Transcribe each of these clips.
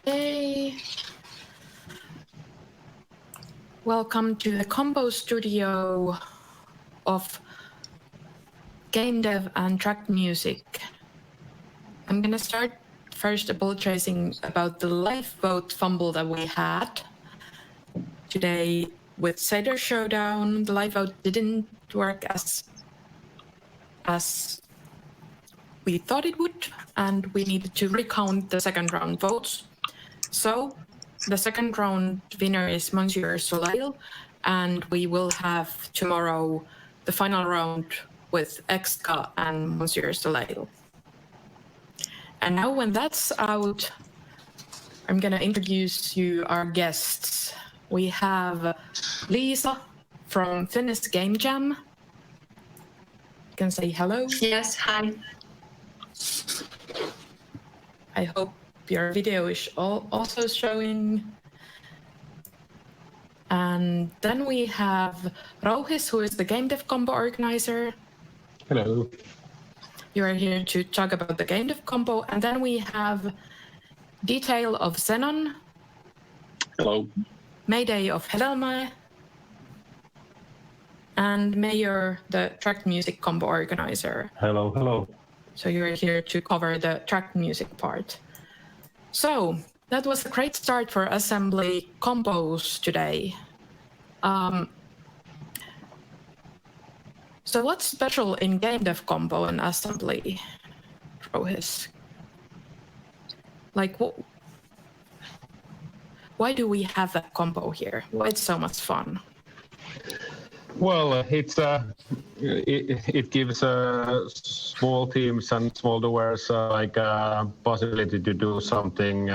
Okay. Welcome to the Compostudio of Gamedev and track music. I'm gonna start first apologizing about the live vote fumble that we had today with Cider Showdown. The live vote didn't work as we thought it would, and we needed to recount the second round votes. So the second round winner is Monsieur Soleil, and we will have tomorrow the final round with Exka and Monsieur Soleil. And now when that's out, I'm gonna introduce you our guests. We have Lisa from Finnish Game Jam. You can say hello. Yes, hi. I hope your video is also showing. And then we have Rauhis, who is the Gamedev combo organizer. Hello. You are here to talk about the Gamedev combo. And then we have Detail of Xenon. Hello. Mayday of Hedelma. And Mayor, the track music combo organizer. Hello, hello. So you're here to cover the track music part. So that was a great start for assembly combos today. So what's special in Gamedev combo and assembly, Rohis? Like, why do we have a combo here? Why it's so much fun? Well, it gives small teams and small doers like possibility to do something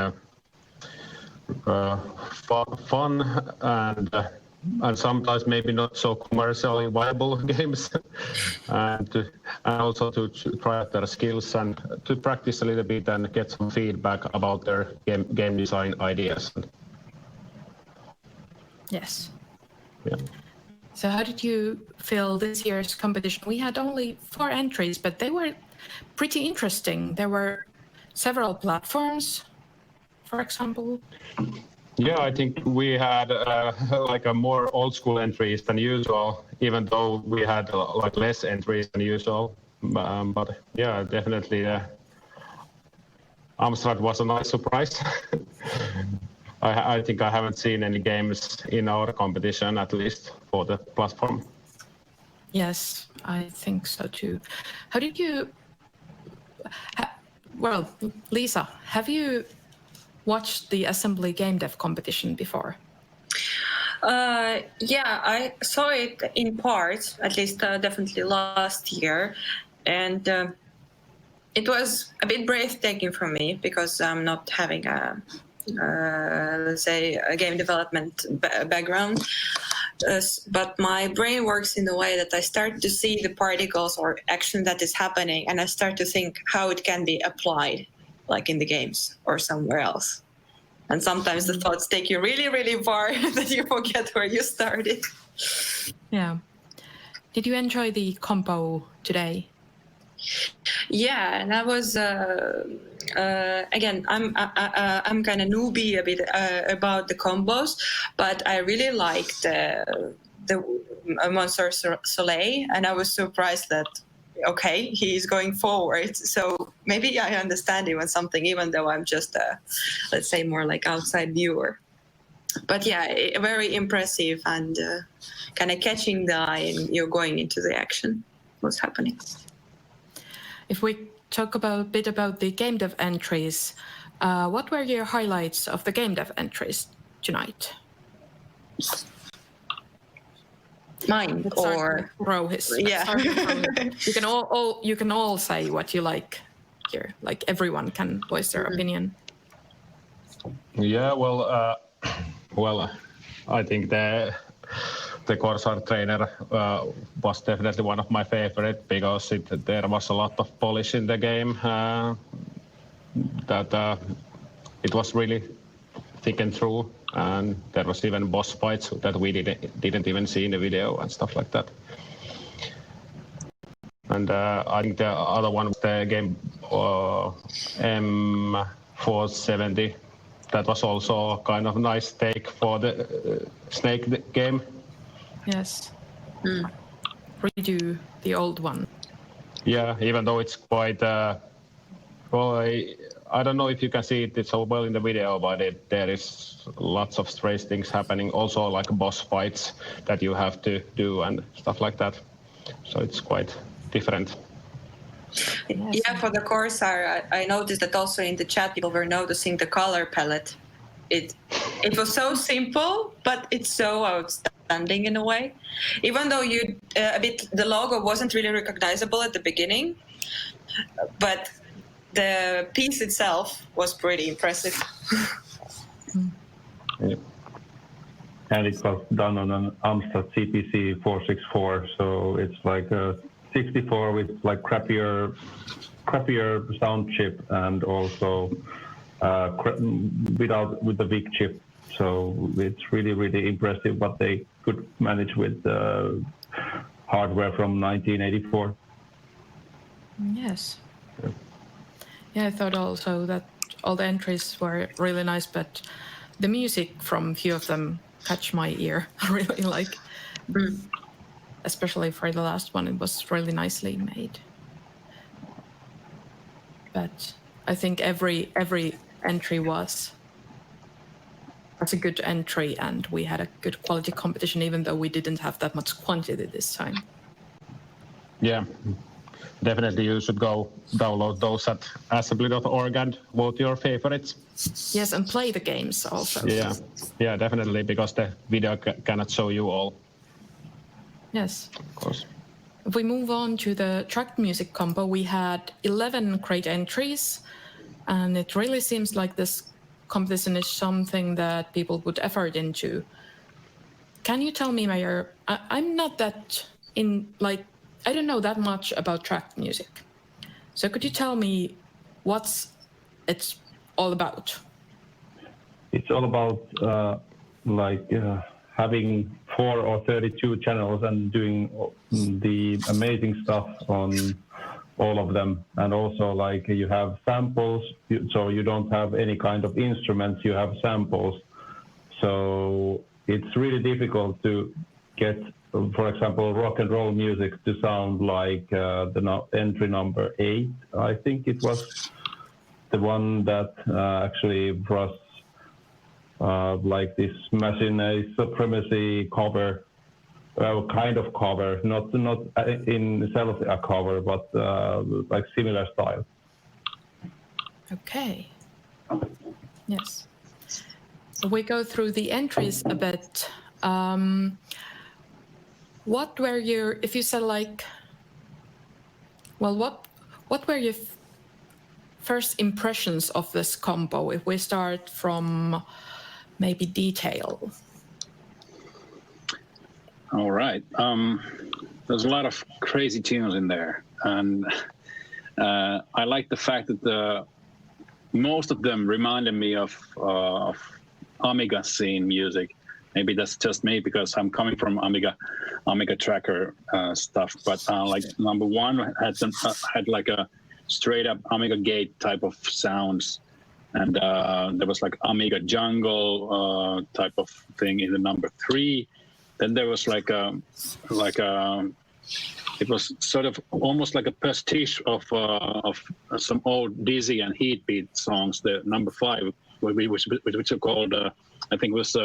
fun and sometimes maybe not so commercially viable games, and also to try out their skills and to practice a little bit and get some feedback about their game design ideas. Yes. Yeah. So how did you feel this year's competition? We had only 4 entries, but they were pretty interesting. There were several platforms, for example. Yeah, I think we had like a more old school entries than usual, even though we had like less entries than usual. But yeah, definitely Amstrad was a nice surprise. I think I haven't seen any games in our competition, at least for the platform. Yes, I think so too. How did you... Well, Lisa, have you watched the Assembly Gamedev competition before? Yeah, I saw it in parts, at least definitely last year. And it was a bit breathtaking for me because I'm not having a, let's say, a game development background. But my brain works in a way that I start to see the particles or action that is happening, and I start to think how it can be applied, like in the games or somewhere else. And sometimes the thoughts take you really, really far that you forget where you started. Yeah. Did you enjoy the combo today? Yeah, and I was again. I'm kind of newbie a bit about the combos, but I really liked the Monsieur Soleil, and I was surprised that okay, he's going forward. So maybe I understand even something, even though I'm just a, let's say, more like outside viewer. But yeah, very impressive and kind of catching the eye, and you're going into the action. What's happening? If we talk a bit about the Gamedev entries, what were your highlights of the Gamedev entries tonight? Mine or Rohis. Yeah. You can all say what you like here. Like everyone can voice their opinion. Yeah, well, I think the Corsair trainer was definitely one of my favorite because there was a lot of polish in the game that it was really thick and through, and there was even boss fights that we didn't even see in the video and stuff like that. And I think the other one was the game M470 that was also kind of a nice take for the Snake game. Yes. Redo the old one. Yeah, even though it's quite well, I don't know if you can see it so well in the video, but there is lots of strange things happening. Also, like boss fights that you have to do and stuff like that. So it's quite different. Yes. Yeah, for the Corsair, I noticed that also in the chat people were noticing the color palette. It was so simple, but it's so outstanding in a way. Even though the logo wasn't really recognizable at the beginning, but the piece itself was pretty impressive. Yeah. And it was done on an Amstrad CPC 464, so it's like a 64 with like crappier sound chip, and also with the VIC chip. So it's really impressive what they could manage with hardware from 1984. Yes. Yeah, I thought also that all the entries were really nice, but the music from few of them catch my ear really, like, especially for the last one, it was really nicely made. But I think every entry was a good entry, and we had a good quality competition, even though we didn't have that much quantity this time. Yeah, definitely you should go download those at assembly.org and vote your favorites. Yes, and play the games also. Yeah, definitely, because the video cannot show you all. Yes. Of course. If we move on to the track music combo, we had 11 great entries, and it really seems like this competition is something that people put effort into. Can you tell me, Meyer, I'm not that I don't know that much about track music. So could you tell me what's it's all about? It's all about having 4 or 32 channels and doing the amazing stuff on all of them. And also, like, you have samples, so you don't have any kind of instruments, you have samples. So it's really difficult to get, for example, rock and roll music to sound like the entry number 8. I think it was the one that actually brought like this Machine Supremacy cover, kind of cover, not in itself a cover, but like similar style. Okay. Yes. We go through the entries a bit. What were your, if you said like, well, what were your first impressions of this combo? If we start from maybe Detail. All right. There's a lot of crazy tunes in there, and I like the fact that most of them reminded me of Amiga scene music. Maybe that's just me because I'm coming from Amiga tracker stuff. But like number one had like a straight up Amiga Gate type of sounds, and there was like Amiga Jungle type of thing in the number 3. Then there was like a it was sort of almost like a pastiche of some old Dizzy and Heatbeat songs. The number 5, which are called I think it was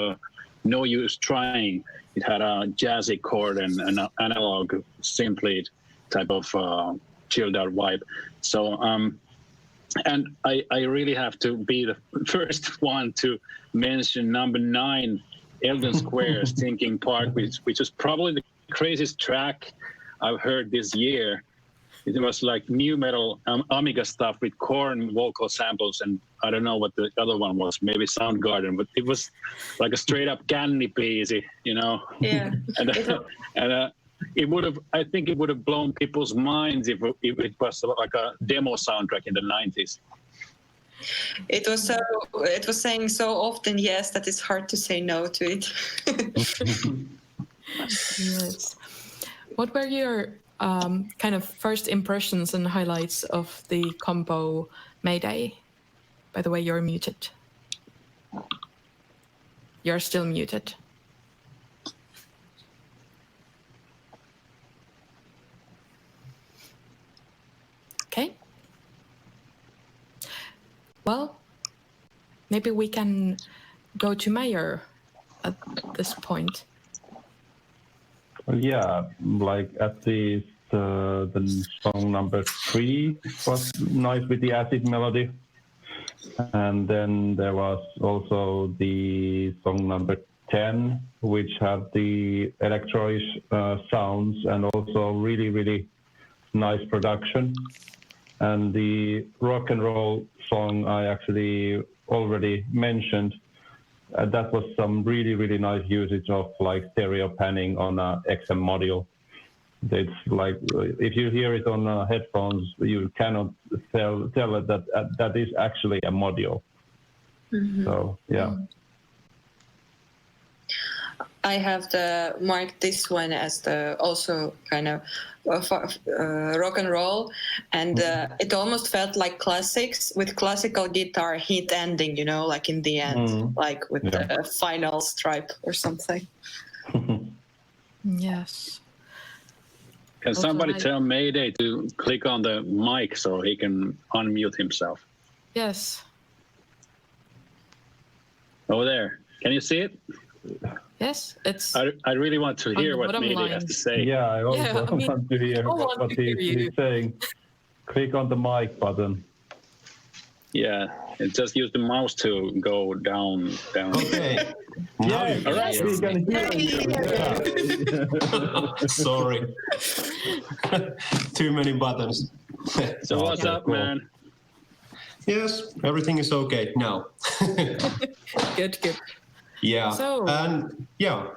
No Use Trying. It had a jazzy chord and an analog synth lead type of chilled out vibe. So and I really have to be the first one to mention number 9, Eldon Square's Thinking Park, which is probably the craziest track I've heard this year. It was like new metal Amiga stuff with Korn vocal samples, and I don't know what the other one was, maybe Soundgarden, but it was like a straight up candy piece, you know. Yeah. and it would have, I think it would have blown people's minds if it was like a demo soundtrack in the 90s. It was saying so often yes that it's hard to say no to it. Yes. What were your kind of first impressions and highlights of the combo Mayday? By the way, you're muted. You're still muted. Okay. Well, maybe we can go to Meyer at this point. Well, yeah, like at least the song number 3 was nice with the acid melody. And then there was also the song number 10, which had the electronic sounds and also really, really nice production. And the rock and roll song I actually already mentioned, that was some really, really nice usage of like stereo panning on a XM module. It's like, if you hear it on headphones, you cannot tell that is actually a module. Mm-hmm. So, yeah. I have marked this one as the also kind of rock and roll, and it almost felt like classics with classical guitar hit ending, you know, like in the end, like with the final stripe or something. Yes. Can somebody tell Mayday to click on the mic so he can unmute himself? Yes. Over there. Can you see it? Yes, it's. I really want to hear what Mayday has to say. Yeah, I also want to hear what he's saying. Click on the mic button. Yeah, and just use the mouse to go down. Okay. Yeah, all right. We can hear you. Sorry. Too many buttons. So what's up, man? Yes, everything is okay now. Good. Yeah. So, and yeah,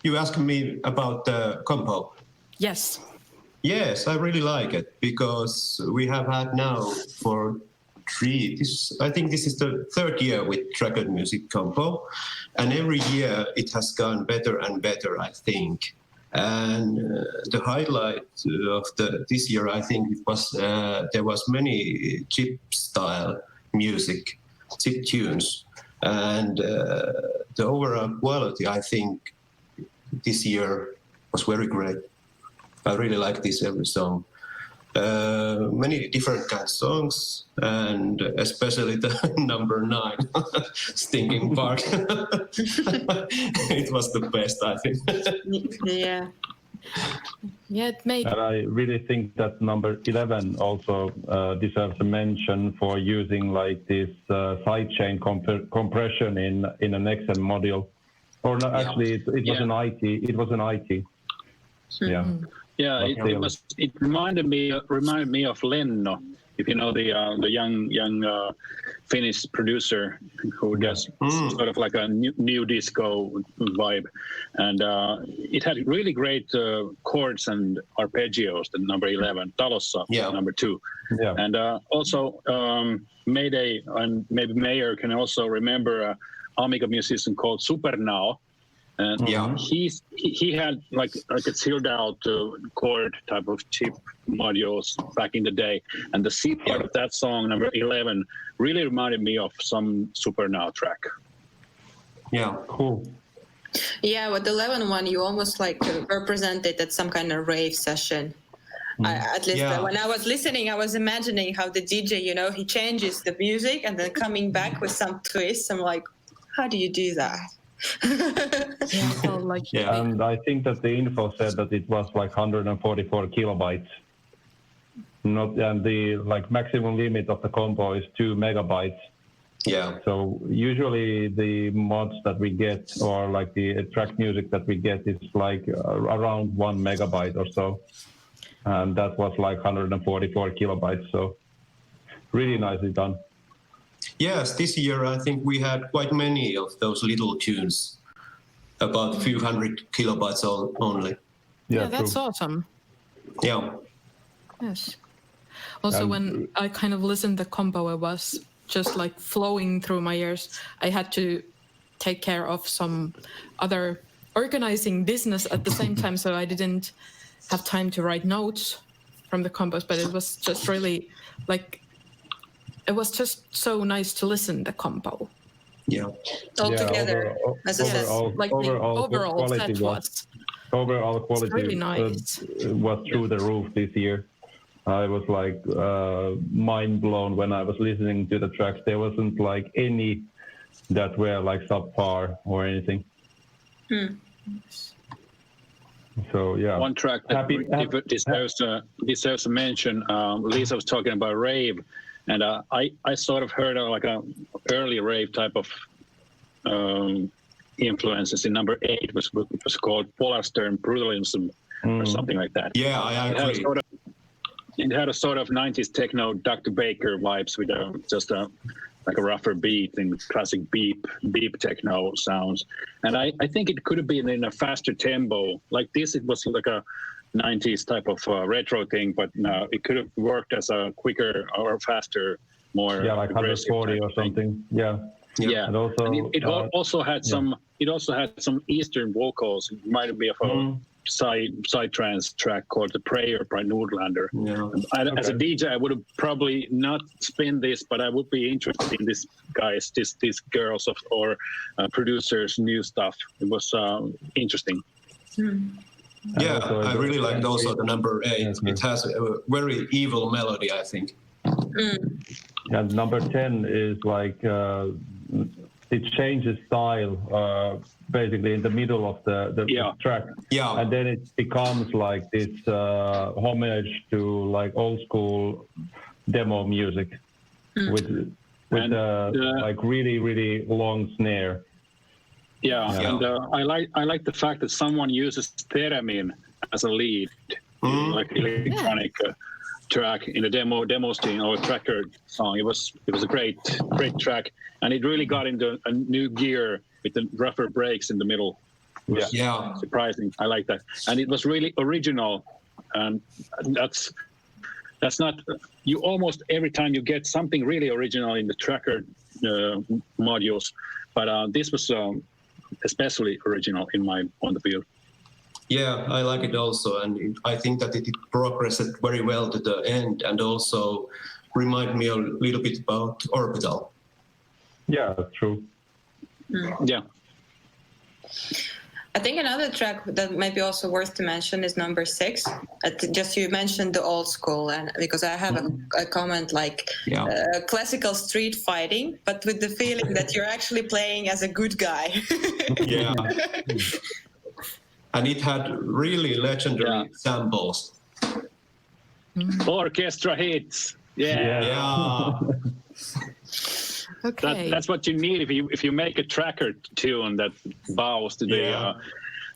you asked me about the compo. Yes. Yes, I really like it because we have had now for I think this is the 3rd year with Dragon Music Compo, and every year it has gone better and better, I think. And the highlight of this year, I think it was there was many chip style music, chip tunes, and the overall quality, I think, this year was very great. I really like this every song. Many different kinds of songs, and especially the number 9, Stinking Part. It was the best, I think. Yeah. Yeah, it made. And I really think that number 11 also deserves a mention for using like this sidechain compression in an XM module. Or no, actually, it was an IT. It was an IT. Yeah. Yeah, it reminded me of Lenno, if you know the young Finnish producer who does sort of like a new disco vibe, and it had really great chords and arpeggios. The number 11, Talossa, number 2, and also Mayday and maybe Mayer can also remember an Amiga musician called Supernao. And he had like a chilled out chord type of chip modules back in the day, and the C part of that song, number 11, really reminded me of some Super Now track. Yeah, cool. Yeah, with the 11 one, you almost like represented at some kind of rave session. At least when I was listening, I was imagining how the DJ, you know, he changes the music and then coming back with some twists. I'm like, how do you do that? And I think that the info said that it was like 144 kilobytes. And the like maximum limit of the compo is 2 megabytes. Yeah. So usually the mods that we get, or like the track music that we get, is like around 1 megabyte or so. And that was like 144 kilobytes. So really nicely done. Yes, this year I think we had quite many of those little tunes, about a few hundred kilobytes only. Yeah, that's awesome. Yeah. Yes. Also, when I kind of listened to the compo, it was just like flowing through my ears. I had to take care of some other organizing business at the same time, so I didn't have time to write notes from the compos, but it was just really like, it was just so nice to listen to the compo. Yeah. altogether as a set. Like the overall quality set was overall quality really nice. was through the roof this year. I was like mind blown when I was listening to the tracks. There wasn't like any that were like subpar or anything. So yeah, one track that deserves a mention. Lisa was talking about rave, and I sort of heard like a early rave type of influences in number 8 was called Polarstern Brutalism or something like that. Yeah, I agree. It had a sort of 90s techno Dr. Baker vibes with just like a rougher beat and classic beep techno sounds. And I think it could have been in a faster tempo. Like this, it was like a 90s type of retro thing, but no, it could have worked as a quicker or faster, more like 140 or something. Yeah. And also, it also had some Eastern vocals. It reminded me of a psytrance track called "The Prayer" by Nordlander. As a DJ, I would have probably not spin this, but I would be interested in these girls or producers' new stuff. It was interesting. Yeah, I really liked also the number 8. It has a very evil melody, I think. And number 10 is like it changes style basically in the middle of the track. Yeah. And then it becomes like this homage to like old school demo music with like really, really long snare. And I like the fact that someone uses theremin as a lead, like electronic track in a demo scene or tracker song. It was a great track, and it really got into a new gear with the rougher breaks in the middle. Surprising. I like that, and it was really original, and that's not you. Almost every time you get something really original in the tracker modules, but this was especially original in my point of view. Yeah, I like it also, and I think that it progressed very well to the end, and also remind me a little bit about Orbital. Yeah, that's true. Yeah. I think another track that might be also worth to mention is number 6. Just you mentioned the old school, and because I have a comment like classical street fighting, but with the feeling that you're actually playing as a good guy. Yeah. And it had really legendary samples. Orchestra hits. Yeah. Okay. That's what you need if you make a tracker tune that bows to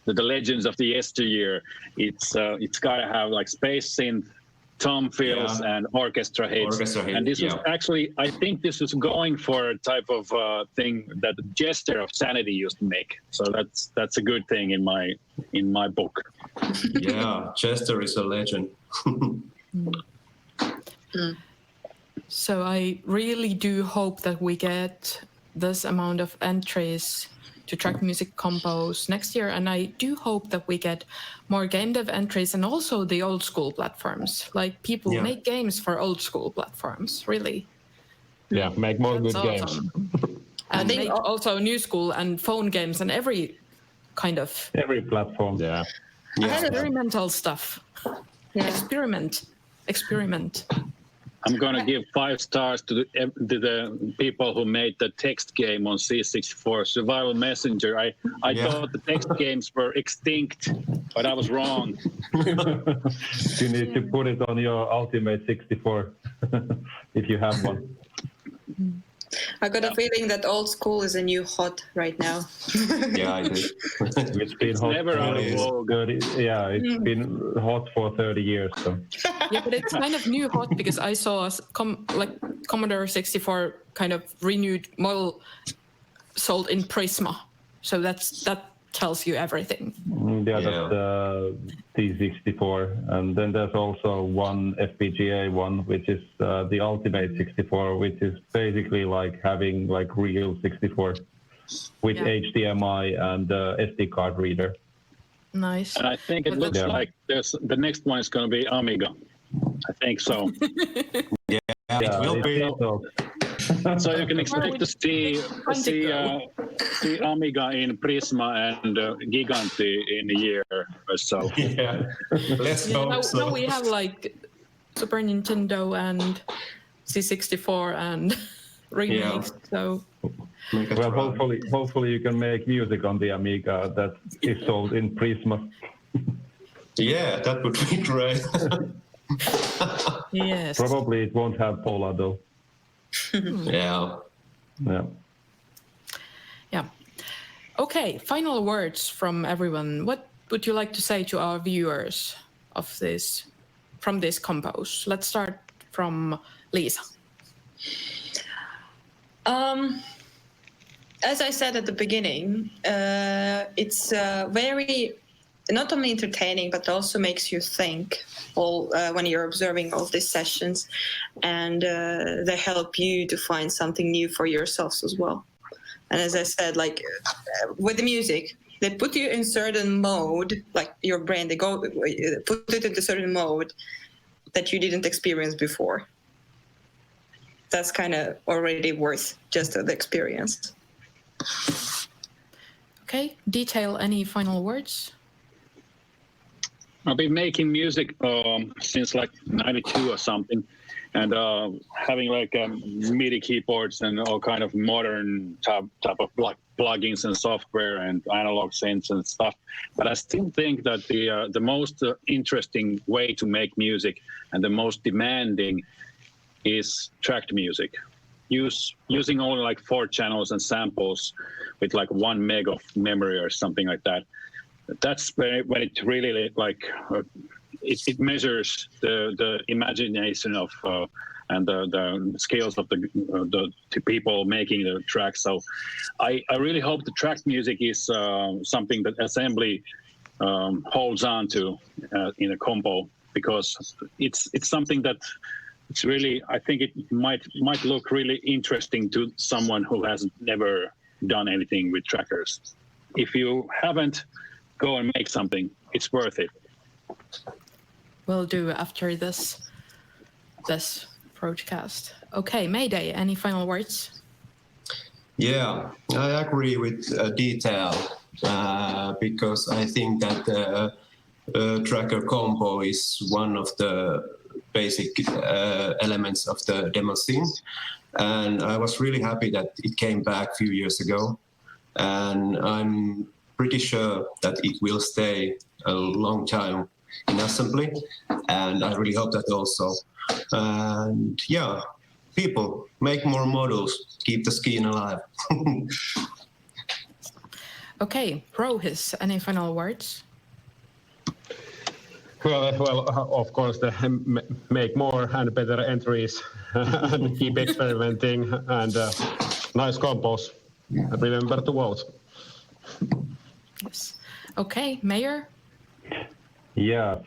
the legends of the yesteryear. It's got to have like space synth, tom fills, and orchestra hits. And this was actually, I think this is going for a type of thing that the Jester of Sanity used to make. So that's a good thing in my book. Yeah, Jester is a legend. So I really do hope that we get this amount of entries to track music compos next year, and I do hope that we get more Gamedev entries and also the old school platforms. Like people make games for old school platforms, really. Yeah, make more good games. And make also new school and phone games and every platform. Yeah. Experimental stuff. Experiment. I'm going to give 5 stars to the people who made the text game on C64, Survival Messenger. I thought the text games were extinct, but I was wrong. You need to put it on your Ultimate 64 if you have one. I got a feeling that old school is a new hot right now. Yeah, I do. It's never out of vogue. It's been hot for 30 years. So. Yeah, but it's kind of new hot because I saw Commodore 64 kind of renewed model sold in Prisma. So that tells you everything. That's the T64, and then there's also one FPGA one, which is the Ultimate 64, which is basically like having like real 64 with HDMI and SD card reader. Nice. And I think it looks like the next one is going to be Amiga. I think so. It will be. So you can expect to see Amiga in Prisma and Giganti in a year or so. Yeah, let's hope so. Now we have like Super Nintendo and C64 and remakes. So Well, hopefully you can make music on the Amiga that is sold in Prisma. Yeah, that would be great. yes. Probably it won't have Pola though. Yeah. Okay, final words from everyone. What would you like to say to our viewers from this Compose? Let's start from Lisa. As I said at the beginning, it's very not only entertaining but also makes you think when you're observing all these sessions, and they help you to find something new for yourselves as well. And as I said, like with the music, they put you in certain mode, like your brain, they put it into certain mode that you didn't experience before. That's kind of already worth just the experience. Okay, Detail, any final words? I've been making music since like 92 or something, and having like MIDI keyboards and all kind of modern type of like plugins and software and analog synths and stuff. But I still think that the most interesting way to make music and the most demanding is tracked music. Using only like 4 channels and samples with like 1 meg of memory or something like that. That's when it really like it measures the imagination of and the skills of the people making the tracks. So I really hope the track music is something that Assembly holds on to in a compo, because it's something that it's really, I think it might look really interesting to someone who has never done anything with trackers. If you haven't, go and make something. It's worth it. Will do after this broadcast. Okay, Mayday, any final words? Yeah, I agree with Detail because I think that tracker combo is one of the basic elements of the demo scene, and I was really happy that it came back a few years ago, and I'm pretty sure that it will stay a long time in Assembly, and I really hope that also. And yeah, people, make more models, keep the scene alive. Okay, Rohis, any final words? Well, of course, make more and better entries and keep experimenting and nice compos. Remember to vote. Yes. Okay, Mayor? Yeah,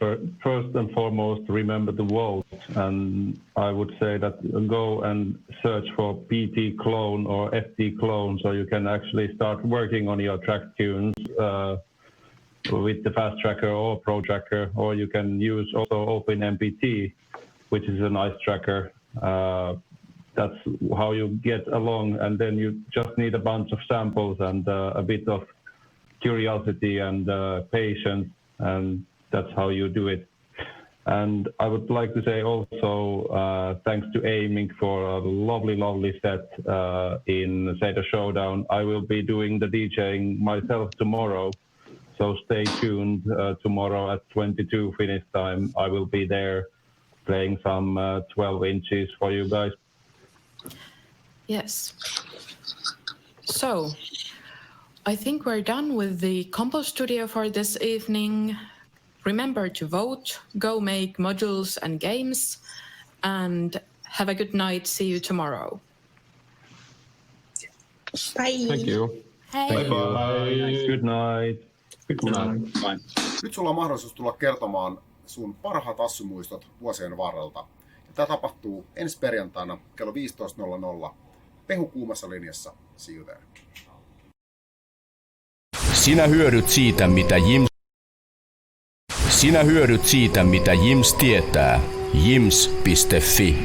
first and foremost, remember to vote. And I would say that go and search for PT clone or FT clone so you can actually start working on your track tunes with the Fast Tracker or Pro Tracker, or you can use also OpenMPT, which is a nice tracker. That's how you get along, and then you just need a bunch of samples and a bit of curiosity and patience, and that's how you do it. And I would like to say also thanks to Aiming for a lovely set in Seder Showdown. I will be doing the DJing myself tomorrow, so stay tuned. Tomorrow at 22 Finnish time, I will be there playing some 12 inches for you guys. Yes. So, I think we're done with the Compostudio for this evening. Remember to vote, go make modules and games, and have a good night. See you tomorrow. Bye. Thank you. Hey. Bye-bye. Good night. Good night. Fine. Nyt sulla on mahdollisuus tulla kertomaan sun parhaat assumuistot vuosien varrelta. Ja tämä tapahtuu ensi perjantaina kello 15.00 Pehukuumassa linjassa. See you there. Sinä hyödyt siitä, mitä Jims tietää. Jims.fi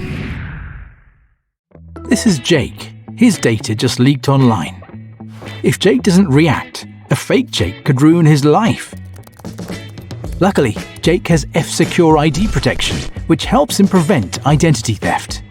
This is Jake. His data just leaked online. If Jake doesn't react, a fake Jake could ruin his life. Luckily, Jake has F-Secure ID protection, which helps him prevent identity theft.